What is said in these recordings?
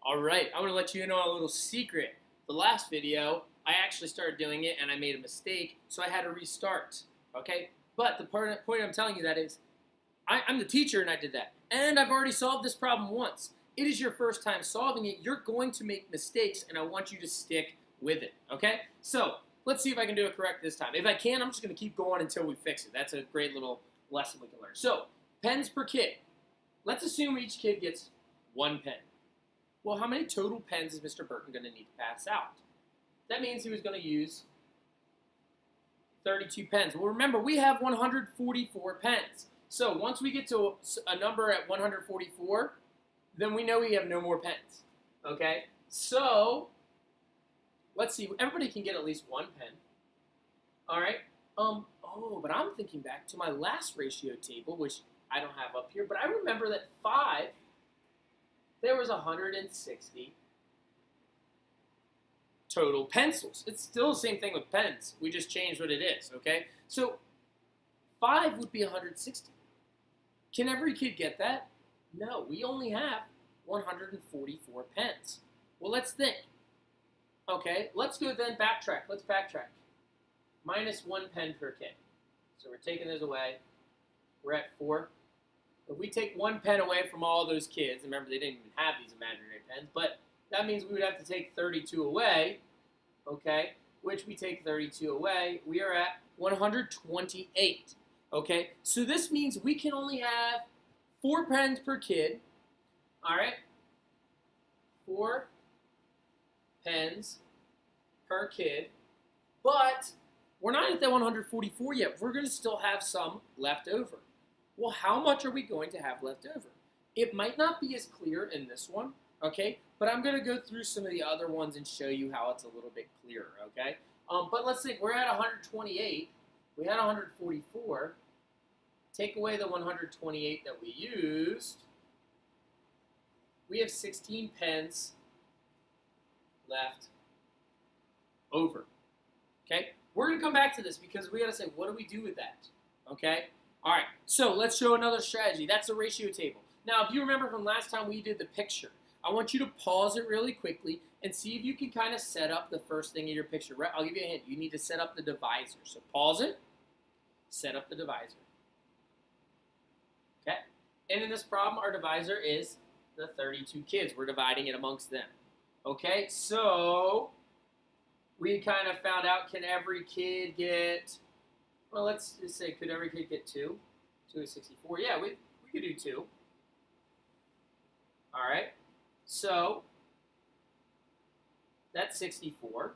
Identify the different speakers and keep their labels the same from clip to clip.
Speaker 1: All right, I'm going to let you in on a little secret. The last video, I actually started doing it and I made a mistake, so I had to restart. Okay? But the point I'm telling you that is, I'm the teacher and I did that. And I've already solved this problem once. It is your first time solving it. You're going to make mistakes and I want you to stick with it. Okay? So, let's see if I can do it correct this time. If I can, I'm just going to keep going until we fix it. That's a great little lesson we can learn. So, pens per kid. Let's assume each kid gets one pen. Well, how many total pens is Mr. Burton going to need to pass out? That means he was going to use 32 pens. Well, remember, we have 144 pens. So once we get to a number at 144, then we know we have no more pens. Okay? So, let's see. Everybody can get at least one pen. All right? But I'm thinking back to my last ratio table, which I don't have up here, but I remember that 5, there was 160 total pencils. It's still the same thing with pens. We just changed what it is, okay? So 5 would be 160. Can every kid get that? No, we only have 144 pens. Well, let's think. Okay, let's go then backtrack. Let's backtrack. Minus 1 pen per kid. So we're taking those away. We're at 4. If we take 1 pen away from all those kids, remember they didn't even have these imaginary pens, but that means we would have to take 32 away, okay? Which we take 32 away, we are at 128, okay? So this means we can only have 4 pens per kid, all right? 4 pens per kid, but we're not at that 144 yet. We're going to still have some left over. Well, how much are we going to have left over? It might not be as clear in this one, okay? But I'm going to go through some of the other ones and show you how it's a little bit clearer, okay? But let's think, we're at 128. We had 144. Take away the 128 that we used. We have 16 pens left over, okay? We're going to come back to this because we got to say, what do we do with that, okay? All right, so let's show another strategy. That's the ratio table. Now, if you remember from last time we did the picture, I want you to pause it really quickly and see if you can kind of set up the first thing in your picture. I'll give you a hint. You need to set up the divisor. So pause it, set up the divisor. Okay? And in this problem, our divisor is the 32 kids. We're dividing it amongst them. Okay, so we kind of found out, can every kid get... Well, let's just say, could every kid get 2? 2 is 64. Yeah, we could do 2. All right. So, that's 64.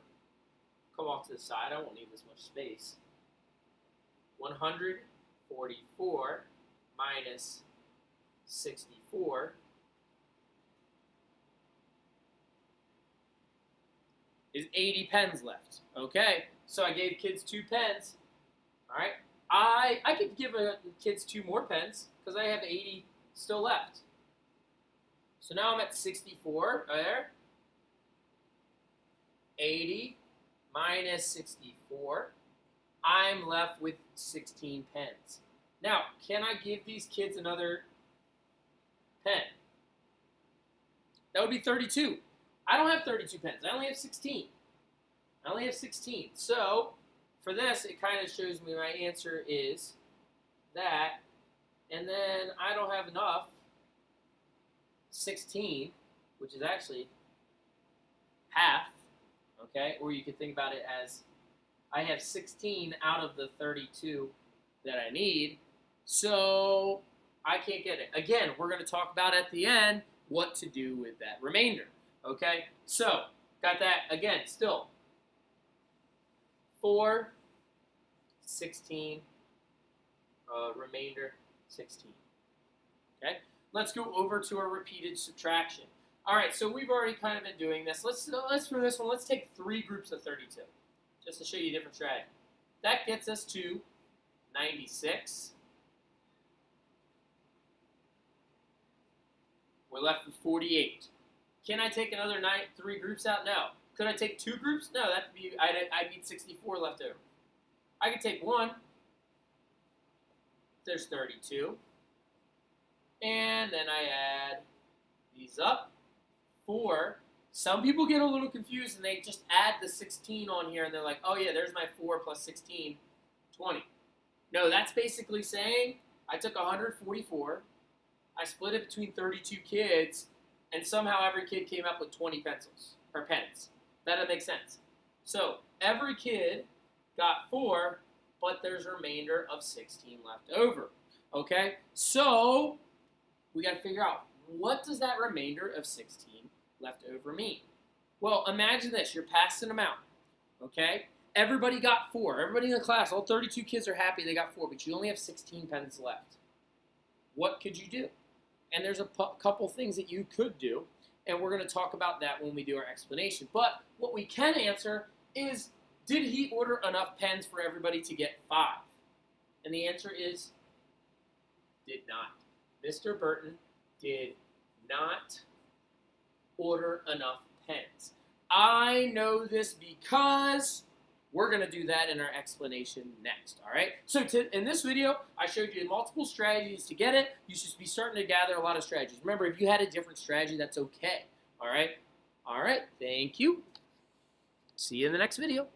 Speaker 1: Come off to the side. I won't need this much space. 144 minus 64 is 80 pens left. Okay. So, I gave kids 2 pens. All right, I could give kids 2 more pens because I have 80 still left. So now I'm at 64 there. 80 minus 64. I'm left with 16 pens. Now, can I give these kids another pen? That would be 32. I don't have 32 pens. I only have 16. I only have 16. So for this, it kind of shows me my answer is that, and then I don't have enough 16, which is actually half, okay? Or you could think about it as I have 16 out of the 32 that I need, so I can't get it. Again, we're going to talk about at the end what to do with that remainder, okay? So, got that, again, still 4, 16, remainder 16. Okay, let's go over to our repeated subtraction. All right, so we've already kind of been doing this. Let's for this one, let's take 3 groups of 32, just to show you a different strategy. That gets us to 96. We're left with 48. Can I take another 3 groups out? No. Could I take 2 groups? No, that'd be I'd need 64 left over. I could take 1. There's 32. And then I add these up. 4. Some people get a little confused and they just add the 16 on here and they're like, oh yeah, there's my 4 plus 16, 20. No, that's basically saying I took 144, I split it between 32 kids, and somehow every kid came up with 20 pencils, or pens. That'll make sense. So every kid got 4, but there's a remainder of 16 left over. Okay? So we got to figure out, what does that remainder of 16 left over mean? Well, imagine this. You're passing them out. Okay? Everybody got 4. Everybody in the class, all 32 kids are happy they got 4, but you only have 16 pens left. What could you do? And there's a couple things that you could do, and we're going to talk about that when we do our explanation. But what we can answer is, did he order enough pens for everybody to get 5? And the answer is, did not. Mr. Burton did not order enough pens. I know this because we're going to do that in our explanation next, all right? So in this video, I showed you multiple strategies to get it. You should be starting to gather a lot of strategies. Remember, if you had a different strategy, that's okay, all right? All right, thank you. See you in the next video.